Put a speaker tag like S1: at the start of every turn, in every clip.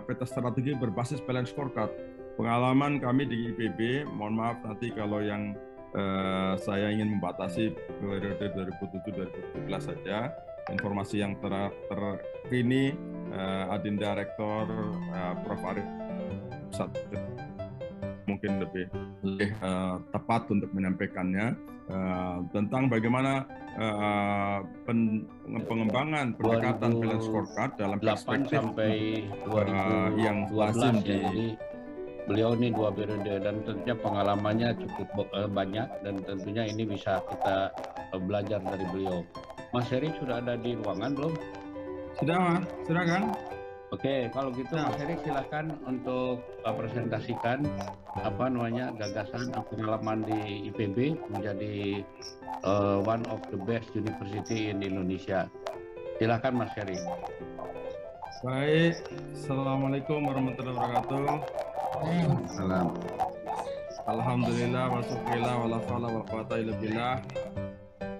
S1: peta strategi berbasis balance scorecard. Pengalaman kami di IPB, mohon maaf nanti kalau yang saya ingin membatasi periode 2007-2017 saja. Informasi yang terkini, Adinda Rektor Prof. Arif mungkin lebih tepat untuk menyampaikannya tentang bagaimana pengembangan pendekatan balance scorecard dalam perspektif
S2: sampai
S1: yang lazim
S2: ya. Jadi beliau ini 2 periode dan tentunya pengalamannya cukup banyak dan tentunya ini bisa kita belajar dari beliau. Mas Heri sudah ada di ruangan belum?
S1: Sudah, Mas. Silakan.
S2: Oke, kalau gitu Mas Heri silakan untuk presentasikan gagasan pengalaman di IPB menjadi one of the best university in Indonesia. Silakan Mas Heri.
S1: Baik, Assalamualaikum warahmatullahi wabarakatuh.
S2: Salam.
S1: Alhamdulillah wa syukurillah wa la hawla wa la quwwata illa billah.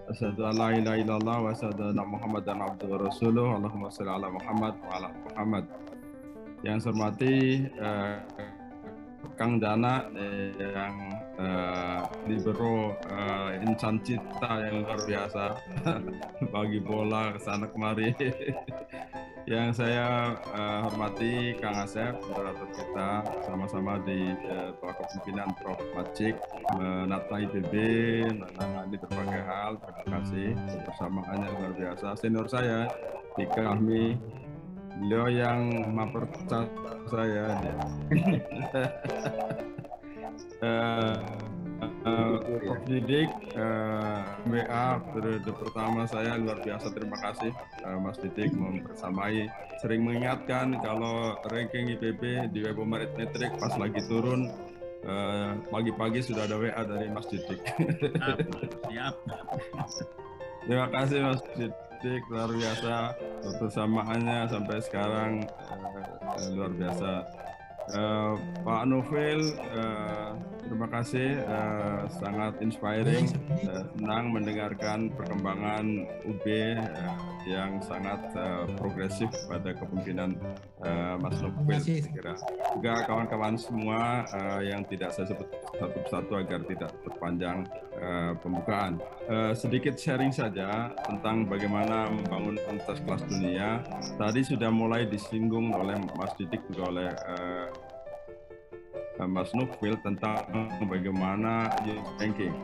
S1: Asyhadu an la ilaha illallah wa asyhadu anna Muhammadan abduhu wa rasuluh. Allahumma shalli ala Muhammad wa ala Muhammad. Yang saya hormati Kang Dana yang libero insan cita yang luar biasa bagi bola kesana kemari. Yang saya hormati Kang Asep, moderator kita, sama-sama di bawah kepemimpinan Prof. Majik, menata IPB, menangani berbagai hal. Terima kasih kebersamaannya luar biasa. Senior saya, Dika Ahmi, beliau yang mempercayai saya. Prof. Didik, WA periode pertama saya luar biasa, terima kasih Mas Didik membersamai, sering mengingatkan kalau ranking IPB di Webomer Metric pas lagi turun pagi-pagi sudah ada WA dari Mas Didik.
S3: Siap.
S1: Terima kasih Mas Didik, luar biasa kebersamaannya sampai sekarang luar biasa. Pak Novel, terima kasih, sangat inspiring, senang mendengarkan perkembangan UB yang sangat progresif pada kepemimpinan Mas Novel. Segera juga kawan-kawan semua yang tidak saya sebut satu persatu agar tidak berpanjang pembukaan. Sedikit sharing saja tentang bagaimana membangun universitas kelas dunia. Tadi sudah mulai disinggung oleh Mas Didik juga oleh Mas Nukbil tentang bagaimana ranking.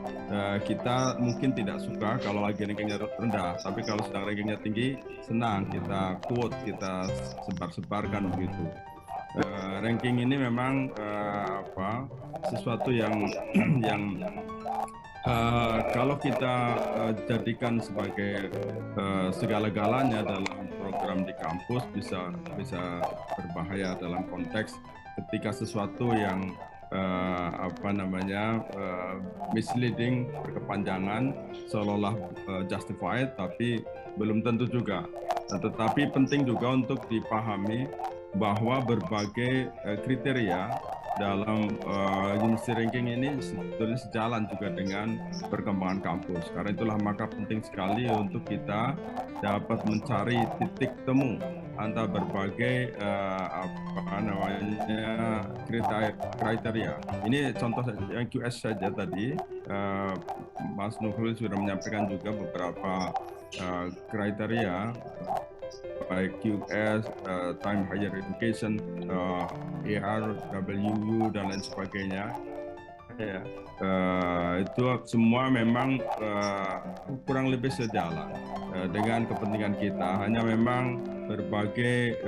S1: Kita mungkin tidak suka kalau lagi rankingnya rendah, tapi kalau sedang rankingnya tinggi, senang kita quote, kita sebar-sebarkan begitu. Ranking ini memang sesuatu yang kalau kita jadikan sebagai segala-galanya dalam program di kampus bisa berbahaya dalam konteks ketika sesuatu yang misleading, berkepanjangan, seolah-olah justified, tapi belum tentu juga. Tetapi penting juga untuk dipahami bahwa berbagai kriteria dalam university ranking ini sebetulnya sejalan juga dengan perkembangan kampus. Karena itulah maka penting sekali untuk kita dapat mencari titik temu antara berbagai kriteria. Ini contoh yang QS saja tadi, Mas Nuhul sudah menyampaikan juga beberapa kriteria baik QS, Time Higher Education, ER, WU dan lain sebagainya. Ya, itu semua memang kurang lebih sejalan dengan kepentingan kita. Hanya memang berbagai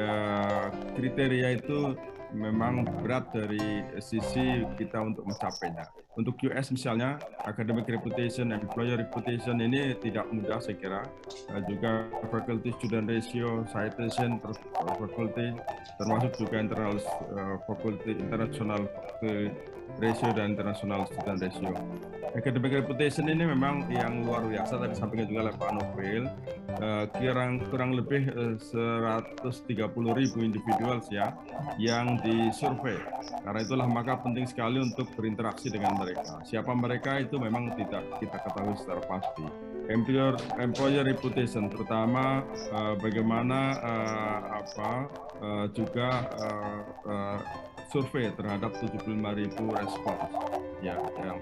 S1: kriteria itu memang berat dari sisi kita untuk mencapainya. Untuk QS misalnya, academic reputation, employer reputation ini tidak mudah saya kira. Juga faculty student ratio, citation per faculty, termasuk juga international ratio dan international student ratio. Academic reputation ini memang yang luar biasa, tadi sampaikan juga oleh Pak Novel, kurang lebih 130.000 individuals ya yang disurvei. Karena itulah maka penting sekali untuk berinteraksi dengan mereka. Siapa mereka itu memang tidak kita ketahui secara pasti. Employer reputation, terutama bagaimana juga survei terhadap 75.000 respons ya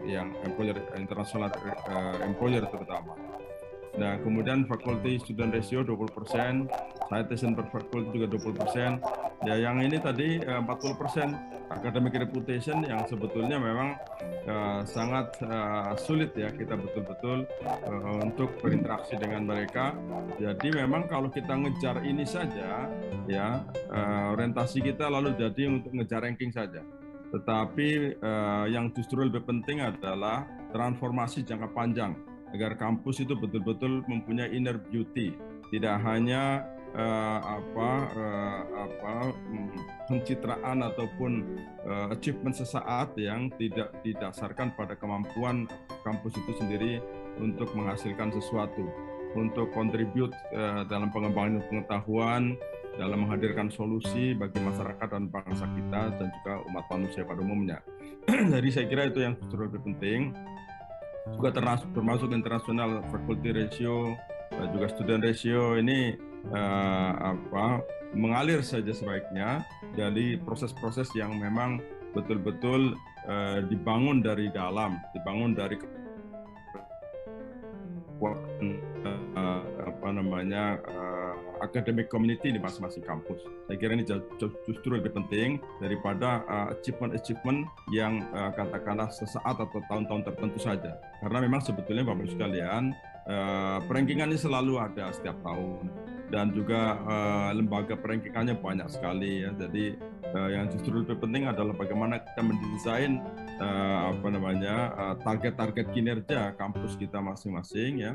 S1: yang employer internasional employer terutama. Nah, kemudian faculty student ratio 20%, citation per faculty juga 20%. Ya, yang ini tadi 40% academic reputation yang sebetulnya memang sangat sulit ya kita betul-betul untuk berinteraksi dengan mereka. Jadi memang kalau kita ngejar ini saja ya orientasi kita lalu jadi untuk ngejar ranking saja. Tetapi yang justru lebih penting adalah transformasi jangka panjang agar kampus itu betul-betul mempunyai inner beauty, tidak hanya pencitraan ataupun achievement sesaat yang tidak didasarkan pada kemampuan kampus itu sendiri untuk menghasilkan sesuatu, untuk kontribut dalam pengembangan pengetahuan, dalam menghadirkan solusi bagi masyarakat dan bangsa kita dan juga umat manusia pada umumnya. Jadi saya kira itu yang justru lebih penting. Juga termasuk internasional faculty ratio, juga student ratio ini mengalir saja sebaiknya dari proses-proses yang memang betul-betul dibangun dari dalam, dibangun dari academic community di masing-masing kampus. Saya kira ini justru lebih penting daripada achievement yang katakanlah sesaat atau tahun-tahun tertentu saja. Karena memang sebetulnya Bapak Ibu sekalian, perankingan ini selalu ada setiap tahun dan juga lembaga perankingannya banyak sekali ya. Jadi yang justru lebih penting adalah bagaimana kita mendesain target-target kinerja kampus kita masing-masing ya.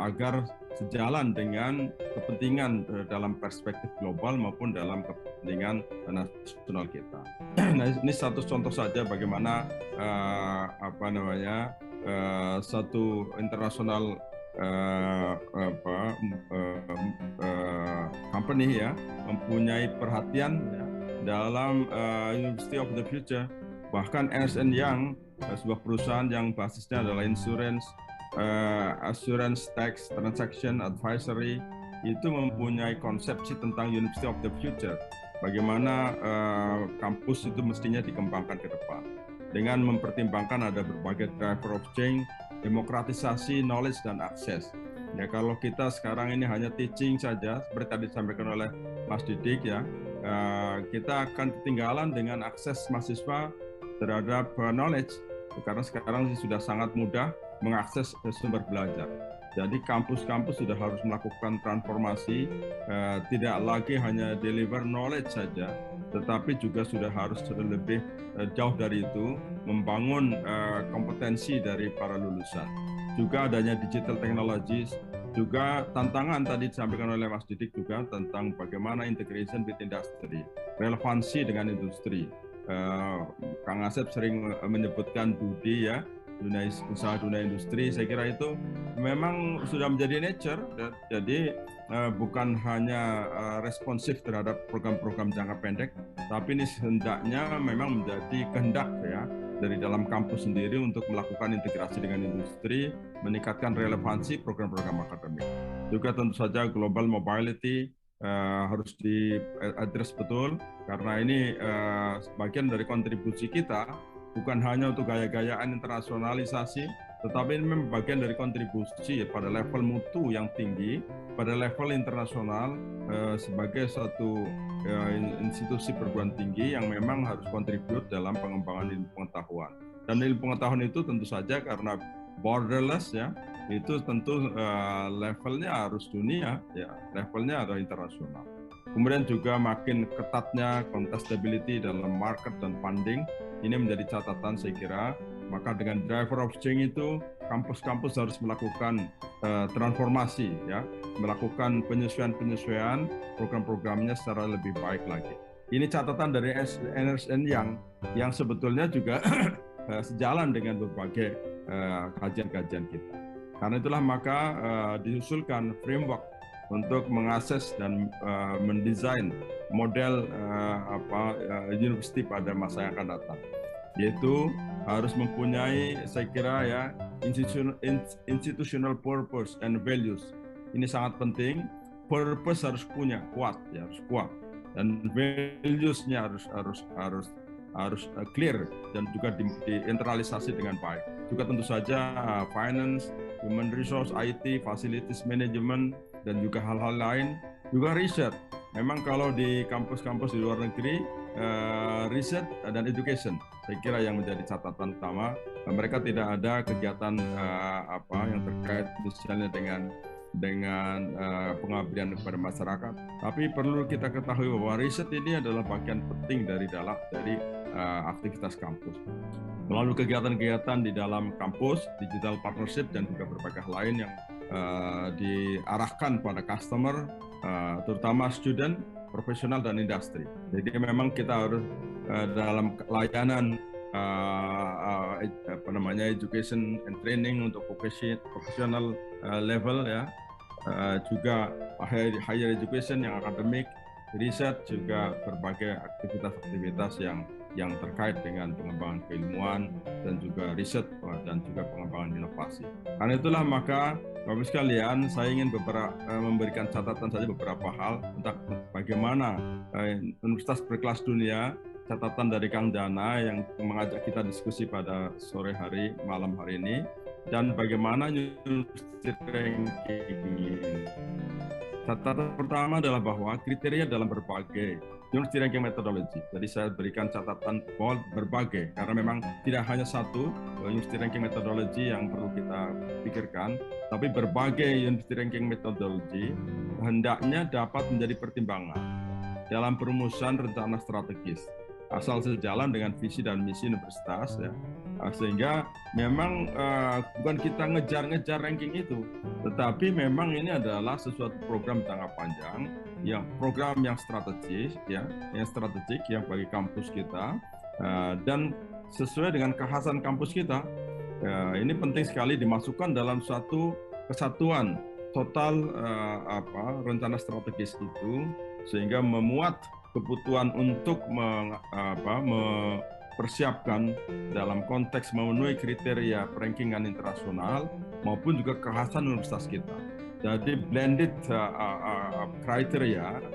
S1: Agar sejalan dengan kepentingan dalam perspektif global maupun dalam kepentingan nasional kita. Nah, ini satu contoh saja bagaimana satu internasional company ya mempunyai perhatian ya, dalam University of the Future. Bahkan Ernst & Young, sebuah perusahaan yang basisnya adalah assurance tax transaction advisory, itu mempunyai konsepsi tentang University of the Future, bagaimana kampus itu mestinya dikembangkan ke depan dengan mempertimbangkan ada berbagai driver of change, demokratisasi knowledge dan akses. Ya, kalau kita sekarang ini hanya teaching saja seperti tadi disampaikan oleh Mas Didik ya, kita akan ketinggalan dengan akses mahasiswa terhadap knowledge, karena sekarang sudah sangat mudah mengakses sumber belajar. Jadi kampus-kampus sudah harus melakukan transformasi, tidak lagi hanya deliver knowledge saja, tetapi juga sudah harus lebih jauh dari itu, membangun kompetensi dari para lulusan. Juga adanya digital technologies, juga tantangan tadi disampaikan oleh Mas Didik juga tentang bagaimana integration with industry, relevansi dengan industri. Kang Asep sering menyebutkan Budi ya, dunia usaha, dunia industri. Saya kira itu memang sudah menjadi nature, jadi bukan hanya responsif terhadap program-program jangka pendek, tapi ini hendaknya memang menjadi kehendak ya dari dalam kampus sendiri untuk melakukan integrasi dengan industri, meningkatkan relevansi program-program akademik. Juga tentu saja global mobility harus diadres betul, karena ini bagian dari kontribusi kita, bukan hanya untuk gaya-gayaan internasionalisasi, tetapi ini memang bagian dari kontribusi pada level mutu yang tinggi, pada level internasional sebagai satu institusi perguruan tinggi yang memang harus kontribut dalam pengembangan ilmu pengetahuan. Dan ilmu pengetahuan itu tentu saja karena borderless ya, itu tentu levelnya harus dunia, ya levelnya adalah internasional. Kemudian juga makin ketatnya contestability dalam market dan funding, ini menjadi catatan saya kira. Maka dengan driver of change itu, kampus-kampus harus melakukan transformasi, ya, melakukan penyesuaian-penyesuaian program-programnya secara lebih baik lagi. Ini catatan dari Ernst & Young yang sebetulnya juga sejalan dengan berbagai kajian-kajian kita. Karena itulah maka diusulkan framework untuk mengakses dan mendesain model university pada masa yang akan datang, yaitu harus mempunyai, saya kira ya, institutional purpose and values. Ini sangat penting. Purpose harus punya kuat, ya harus kuat. dan values-nya harus clear dan juga diinternalisasi dengan baik. Juga tentu saja finance, human resource, IT, facilities management, dan juga hal-hal lain. Juga riset. Memang kalau di kampus-kampus di luar negeri, riset dan education, saya kira yang menjadi catatan utama. Mereka tidak ada kegiatan yang terkait misalnya dengan pengabdian kepada masyarakat. Tapi perlu kita ketahui bahwa riset ini adalah bagian penting dari aktivitas kampus. Melalui kegiatan-kegiatan di dalam kampus, digital partnership, dan juga berbagai hal lain yang diarahkan pada customer, terutama student, profesional, dan industri. Jadi memang kita harus dalam layanan education and training untuk profesional level ya, juga higher education yang akademik, riset, juga berbagai aktivitas-aktivitas yang terkait dengan pengembangan keilmuan dan juga riset dan juga pengembangan inovasi. Karena itulah maka Bapak sekalian, saya ingin memberikan catatan saja beberapa hal tentang bagaimana universitas berkelas dunia, catatan dari Kang Dana yang mengajak kita diskusi pada sore hari, malam hari ini, dan bagaimana university ranking ini. Catatan pertama adalah bahwa kriteria dalam berbagai university ranking methodology. Jadi saya berikan catatan bahwa berbagai, karena memang tidak hanya satu university ranking methodology yang perlu kita pikirkan, tapi berbagai university ranking methodology hendaknya dapat menjadi pertimbangan dalam perumusan rencana strategis, asal sejalan dengan visi dan misi universitas ya. Sehingga memang bukan kita ngejar-ngejar ranking itu, tetapi memang ini adalah sesuatu program jangka panjang, yang program yang strategis ya, yang strategik yang bagi kampus kita, dan sesuai dengan kekhasan kampus kita. Ini penting sekali dimasukkan dalam suatu kesatuan total rencana strategis itu, sehingga memuat kebutuhan untuk mempersiapkan dalam konteks memenuhi kriteria rankingan internasional maupun juga kekhasan universitas kita. Jadi blended kriteria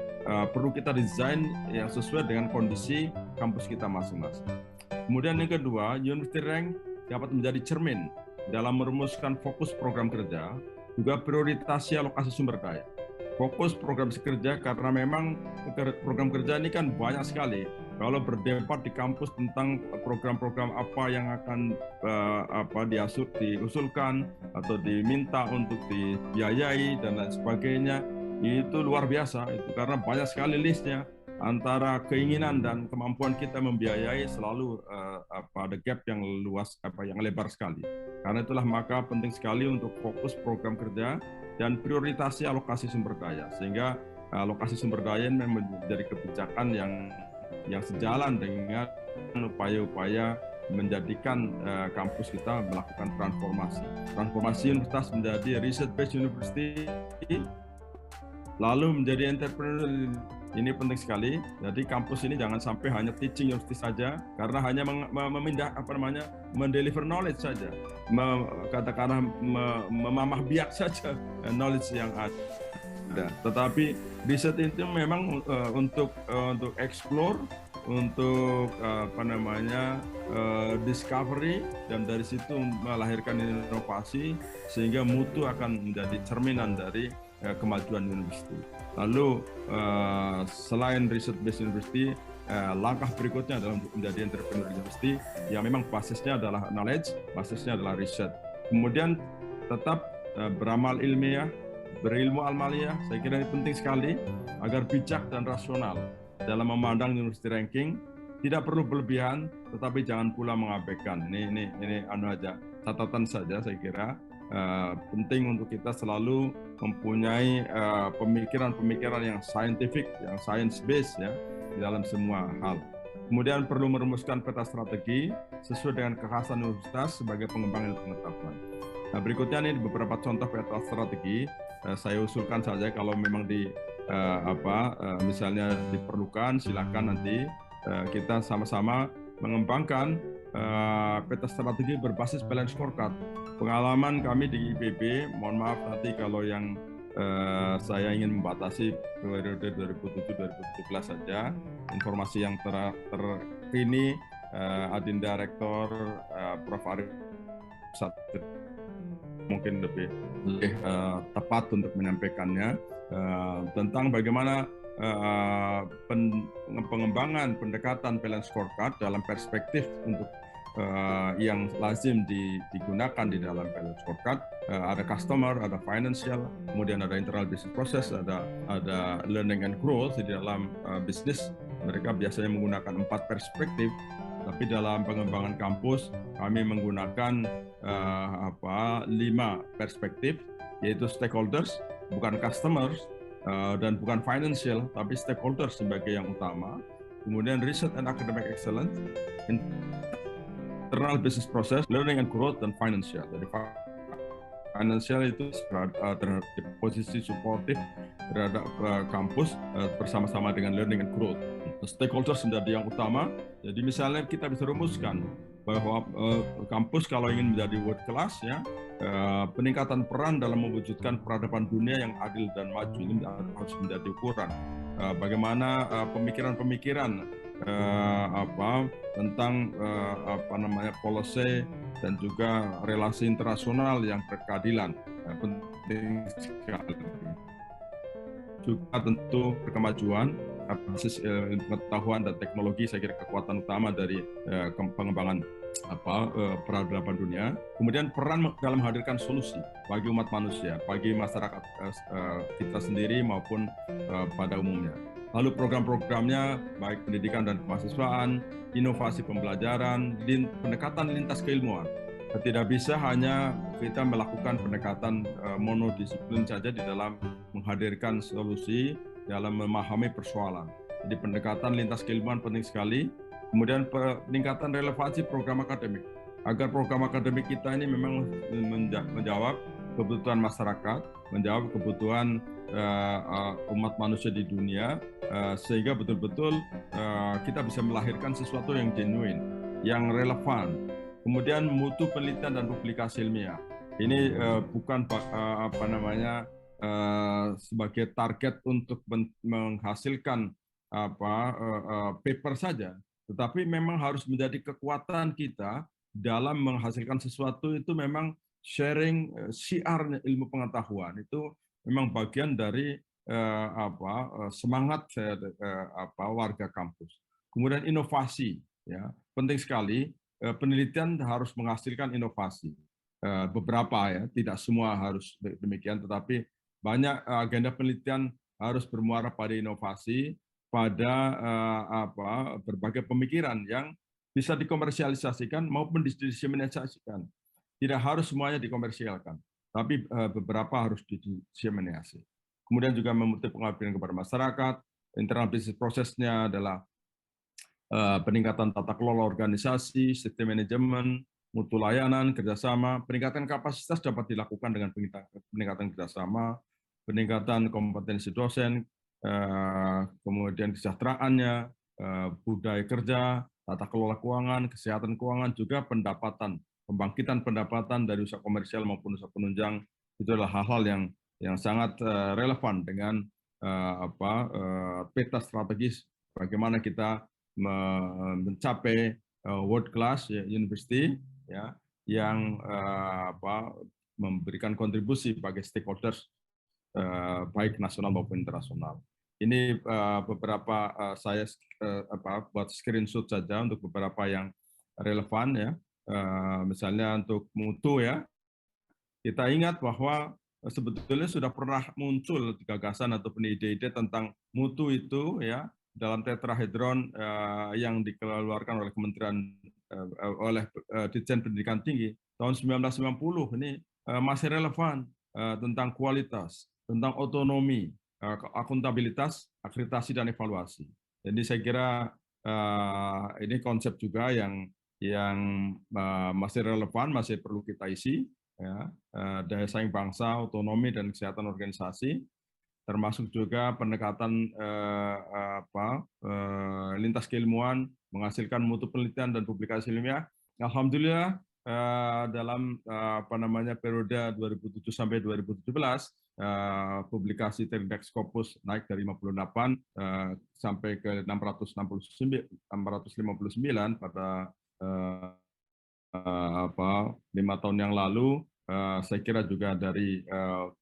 S1: perlu kita desain yang sesuai dengan kondisi kampus kita masing-masing. Kemudian yang kedua, university rank dapat menjadi cermin dalam merumuskan fokus program kerja, juga prioritasi alokasi sumber daya. Fokus program kerja karena memang program kerja ini kan banyak sekali. Kalau berdebat di kampus tentang program-program apa yang akan diusulkan atau diminta untuk dibiayai dan lain sebagainya, itu luar biasa itu karena banyak sekali listnya. Antara keinginan dan kemampuan kita membiayai selalu ada gap yang luas, yang lebar sekali. Karena itulah maka penting sekali untuk fokus program kerja dan prioritasi alokasi sumber daya, sehingga alokasi sumber daya menjadi kebijakan yang sejalan dengan upaya-upaya menjadikan kampus kita melakukan transformasi universitas menjadi research based university, lalu menjadi entrepreneur. Ini penting sekali. Jadi kampus ini jangan sampai hanya teaching university saja, karena hanya mendeliver knowledge saja, katakanlah memamah biak saja knowledge yang ada. Tetapi riset itu memang untuk explore, untuk discovery, dan dari situ melahirkan inovasi, sehingga mutu akan menjadi cerminan dari kemajuan university. Lalu selain research based university, langkah berikutnya adalah untuk menjadi entrepreneur university yang memang basisnya adalah knowledge, basisnya adalah riset. Kemudian tetap beramal ilmiah, berilmu almaliyah. Saya kira ini penting sekali agar bijak dan rasional dalam memandang university ranking. Tidak perlu berlebihan, tetapi jangan pula mengabaikan. Ini aja catatan saja, saya kira. Penting untuk kita selalu mempunyai pemikiran-pemikiran yang scientific, yang science-based ya, di dalam semua hal. Kemudian perlu merumuskan peta strategi sesuai dengan kekhasan universitas sebagai pengembang ilmu pengetahuan. Nah, berikutnya ini beberapa contoh peta strategi. Saya usulkan saja kalau memang misalnya diperlukan, silakan nanti kita sama-sama mengembangkan peta strategi berbasis balance scorecard. Pengalaman kami di IPB, mohon maaf nanti kalau yang saya ingin membatasi periode 2007-2017 saja. Informasi yang terkini Adinda Rektor Prof. Arief mungkin lebih tepat untuk menyampaikannya tentang bagaimana pengembangan pendekatan balance scorecard dalam perspektif untuk yang lazim digunakan di dalam balance scorecard. Ada customer, ada financial, kemudian ada internal business process, ada learning and growth di dalam bisnis. Mereka biasanya menggunakan 4 perspektif, tapi dalam pengembangan kampus kami menggunakan 5 perspektif, yaitu stakeholders, bukan customers, dan bukan financial, tapi stakeholders sebagai yang utama. Kemudian research and academic excellence, internal business process, learning and growth, dan financial. Jadi financial itu terhadap posisi suportif terhadap kampus bersama-sama dengan learning and growth. Stakeholders menjadi yang utama. Jadi misalnya kita bisa rumuskan bahwa kampus kalau ingin menjadi world class, ya, peningkatan peran dalam mewujudkan peradaban dunia yang adil dan maju ini harus menjadi ukuran. Bagaimana pemikiran-pemikiran tentang policy dan juga relasi internasional yang berkeadilan penting sekali. Juga tentu kemajuan basis pengetahuan dan teknologi, saya kira kekuatan utama dari pengembangan peradaban dunia. Kemudian peran dalam menghadirkan solusi bagi umat manusia, bagi masyarakat kita sendiri maupun pada umumnya. Lalu program-programnya baik pendidikan dan kemahasiswaan, inovasi pembelajaran, pendekatan lintas keilmuan. Tidak bisa hanya kita melakukan pendekatan monodisiplin saja di dalam menghadirkan solusi, dalam memahami persoalan. Jadi pendekatan lintas keilmuan penting sekali. Kemudian peningkatan relevansi program akademik. Agar program akademik kita ini memang menjawab kebutuhan masyarakat, menjawab kebutuhan umat manusia di dunia, sehingga betul-betul kita bisa melahirkan sesuatu yang genuine, yang relevan. Kemudian mutu penelitian dan publikasi ilmiah. Ini bukan sebagai target untuk menghasilkan paper saja, tetapi memang harus menjadi kekuatan kita dalam menghasilkan sesuatu. Itu memang sharing siar ilmu pengetahuan itu memang bagian dari semangat warga kampus. Kemudian inovasi, ya, penting sekali. Penelitian harus menghasilkan inovasi. Beberapa, ya, tidak semua harus demikian, tetapi banyak agenda penelitian harus bermuara pada inovasi, pada berbagai pemikiran yang bisa dikomersialisasikan maupun didiseminasikan. Tidak harus semuanya dikomersialkan, tapi beberapa harus didiseminasi. Kemudian juga memiliki pengabdian kepada masyarakat. Internal business prosesnya adalah peningkatan tata kelola organisasi, sistem manajemen, mutu layanan, kerjasama. Peningkatan kapasitas dapat dilakukan dengan peningkatan kerjasama, peningkatan kompetensi dosen, kemudian kesejahteraannya, budaya kerja, tata kelola keuangan, kesehatan keuangan, juga pendapatan, pembangkitan pendapatan dari usaha komersial maupun usaha penunjang. Itu adalah hal-hal yang sangat relevan dengan peta strategis bagaimana kita mencapai world class university, ya, yang memberikan kontribusi bagi stakeholders baik nasional maupun internasional. Ini beberapa saya buat screenshot saja untuk beberapa yang relevan, ya. Misalnya untuk mutu, ya, kita ingat bahwa sebetulnya sudah pernah muncul gagasan ataupun ide-ide tentang mutu itu, ya, dalam tetrahedron yang dikeluarkan oleh Kementerian oleh Ditjen Pendidikan Tinggi tahun 1990. Ini masih relevan tentang kualitas, tentang otonomi, akuntabilitas, akreditasi, dan evaluasi. Jadi saya kira ini konsep juga yang masih relevan, masih perlu kita isi, ya, daya saing bangsa, otonomi, dan kesehatan organisasi, termasuk juga pendekatan lintas keilmuan, menghasilkan mutu penelitian dan publikasi ilmiah. Alhamdulillah dalam periode 2007 sampai 2017 publikasi Terdek Scopus naik dari 58 sampai ke 659 pada 5 tahun yang lalu. Saya kira juga dari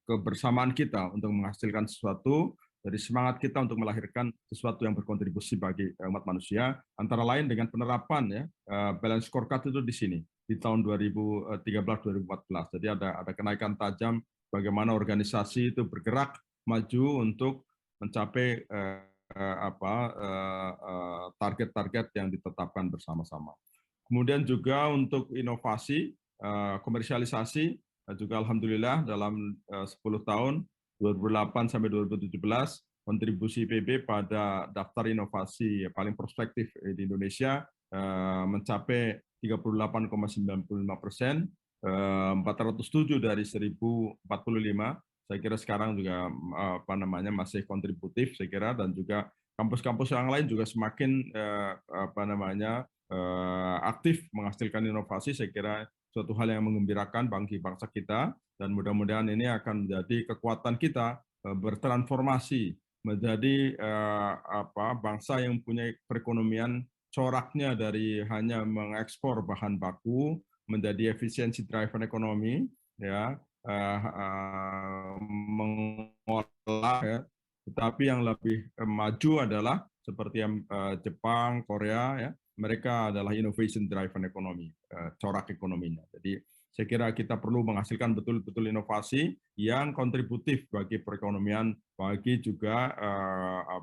S1: kebersamaan kita untuk menghasilkan sesuatu, dari semangat kita untuk melahirkan sesuatu yang berkontribusi bagi umat manusia, antara lain dengan penerapan ya balance scorecard itu di sini di tahun 2013-2014. Jadi ada kenaikan tajam bagaimana organisasi itu bergerak maju untuk mencapai target-target yang ditetapkan bersama-sama. Kemudian juga untuk inovasi, komersialisasi, juga alhamdulillah dalam 10 tahun 2008 sampai 2017 kontribusi IPB pada daftar inovasi paling prospektif di Indonesia mencapai 38,95%, 407 dari 1045. Saya kira sekarang juga masih kontributif saya kira, dan juga kampus-kampus yang lain juga semakin aktif menghasilkan inovasi. Saya kira suatu hal yang menggembirakan bagi bangsa kita, dan mudah-mudahan ini akan menjadi kekuatan kita bertransformasi menjadi bangsa yang punya perekonomian coraknya dari hanya mengekspor bahan baku menjadi efisiensi driven ekonomi, ya, mengolah, ya. Tetapi yang lebih maju adalah seperti yang Jepang, Korea, ya, mereka adalah innovation driven ekonomi, corak ekonominya. Jadi saya kira kita perlu menghasilkan betul-betul inovasi yang kontributif bagi perekonomian, bagi juga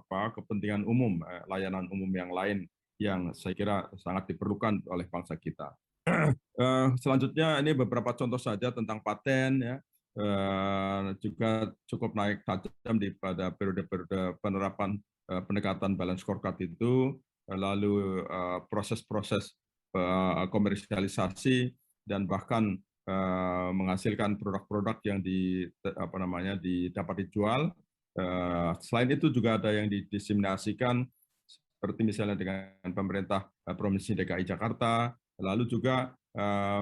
S1: kepentingan umum, layanan umum yang lain yang saya kira sangat diperlukan oleh bangsa kita. Selanjutnya ini beberapa contoh saja tentang paten, ya, juga cukup naik tajam pada periode-periode penerapan pendekatan balance scorecard itu, lalu proses-proses komersialisasi dan bahkan menghasilkan produk-produk yang dapat dijual. Selain itu juga ada yang didiseminasikan seperti misalnya dengan pemerintah Provinsi DKI Jakarta, lalu juga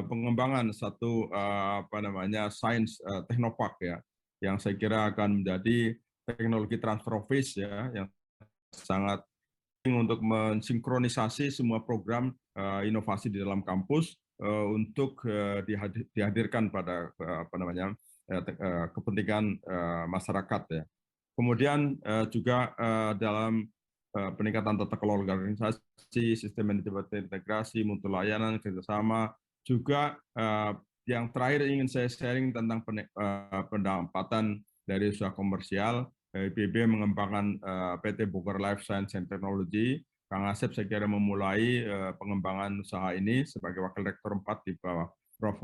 S1: pengembangan satu sains teknopark, ya, yang saya kira akan menjadi teknologi transfer office, ya, yang sangat penting untuk mensinkronisasi semua program inovasi di dalam kampus untuk dihadirkan pada kepentingan masyarakat, ya. Kemudian juga dalam peningkatan tata kelola organisasi, sistem manajemen integrasi, mutu layanan, kerjasama, juga yang terakhir ingin saya sharing tentang pendapatan dari usaha komersial. IPB mengembangkan PT Bogor Life Science and Technology. Kang Asep saya kira memulai pengembangan usaha ini sebagai Wakil Rektor 4 di bawah Prof.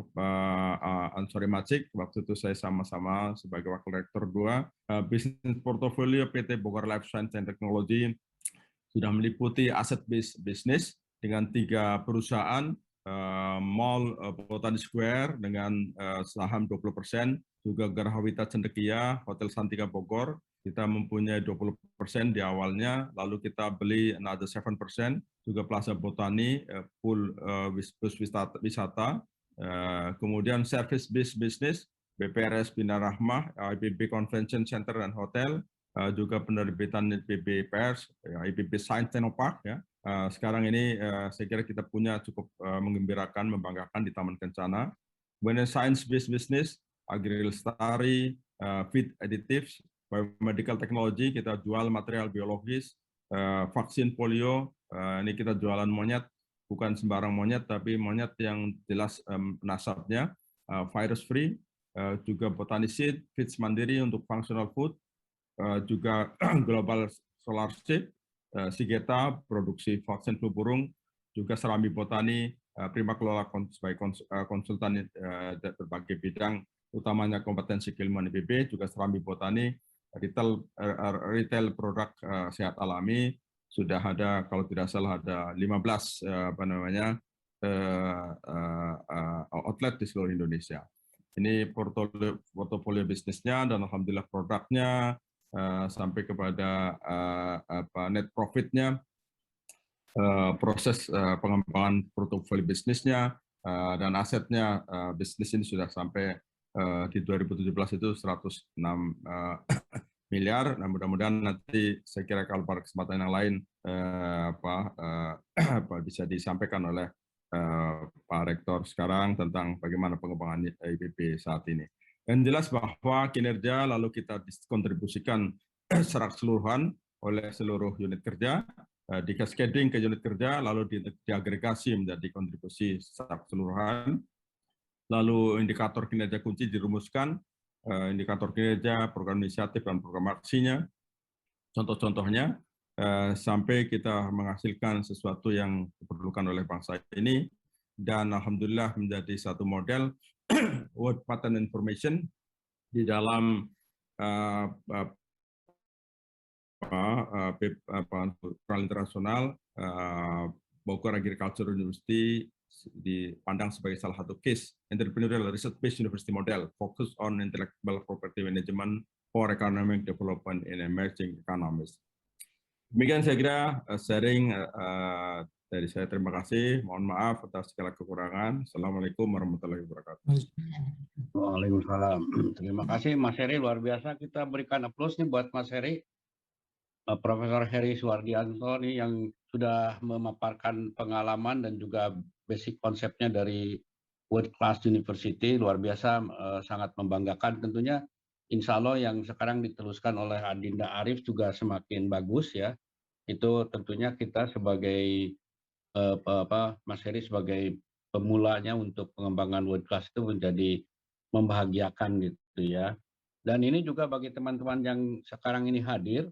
S1: Ansori Macik. Waktu itu saya sama-sama sebagai Wakil Rektor 2. Bisnis portofolio PT Bogor Life Science and Technology sudah meliputi aset-based business dengan 3 perusahaan, Mall Botani Square dengan saham 20%, juga Gerahawita Cendekia, Hotel Santika Bogor, kita mempunyai 20% di awalnya, lalu kita beli another 7%, juga Plaza Botani, pool bus wisata, kemudian service-based business, BPRS Bina Rahmah, IPB Convention Center dan Hotel, juga penerbitan IPB Pers, IPB Science Technopark, ya. Sekarang ini saya kira kita punya cukup menggembirakan, membanggakan di Taman Kencana. Kemudian Science-based business, Agri Lestari, Feed Additives, Biomedical Technology, kita jual material biologis, vaksin polio, ini kita jualan monyet, bukan sembarang monyet, tapi monyet yang jelas nasabnya, virus free, juga Botani Seed, Feeds Mandiri untuk functional food, juga Global Solar Seed, Sigeta, produksi vaksin flu burung, juga Serambi Botani, Prima Kelola sebagai konsultan berbagai bidang, utamanya kompetensi keilmuan IPB, juga Serambi Botani, retail produk sehat alami, sudah ada, kalau tidak salah ada 15 outlet di seluruh Indonesia. Ini portofolio bisnisnya, dan alhamdulillah produknya sampai kepada net profitnya, proses pengembangan portofolio bisnisnya dan asetnya, bisnis ini sudah sampai di 2017 itu 106 miliar. Nah, mudah-mudahan nanti saya kira kalau pada kesempatan yang lain bisa disampaikan oleh Pak Rektor sekarang tentang bagaimana pengembangan IPB saat ini. Yang jelas bahwa kinerja lalu kita dikontribusikan secara keseluruhan oleh seluruh unit kerja, di cascading ke unit kerja, lalu diagregasi menjadi kontribusi secara keseluruhan. Lalu indikator kinerja kunci dirumuskan, indikator kinerja, program inisiatif, dan program aksinya. Contoh-contohnya, sampai kita menghasilkan sesuatu yang diperlukan oleh bangsa ini, dan alhamdulillah menjadi satu model World Patent Information di dalam peran internasional. Bogor Agriculture University dipandang sebagai salah satu case entrepreneurial research-based university model focus on intellectual property management for economic development in emerging economies. Demikian saya kira sharing dari saya. Terima kasih. Mohon maaf atas segala kekurangan. Assalamualaikum warahmatullahi wabarakatuh.
S2: Waalaikumsalam. Terima kasih Mas Heri, luar biasa. Kita berikan aplaus nih buat Mas Heri. Profesor Heri Suwardianto nih yang sudah memaparkan pengalaman dan juga basic konsepnya dari World Class University, luar biasa, sangat membanggakan tentunya. Insya Allah yang sekarang diteruskan oleh Adinda Arif juga semakin bagus ya. Itu tentunya kita sebagai Mas Heri sebagai pemulanya untuk pengembangan World Class itu menjadi membahagiakan gitu ya. Dan ini juga bagi teman-teman yang sekarang ini hadir.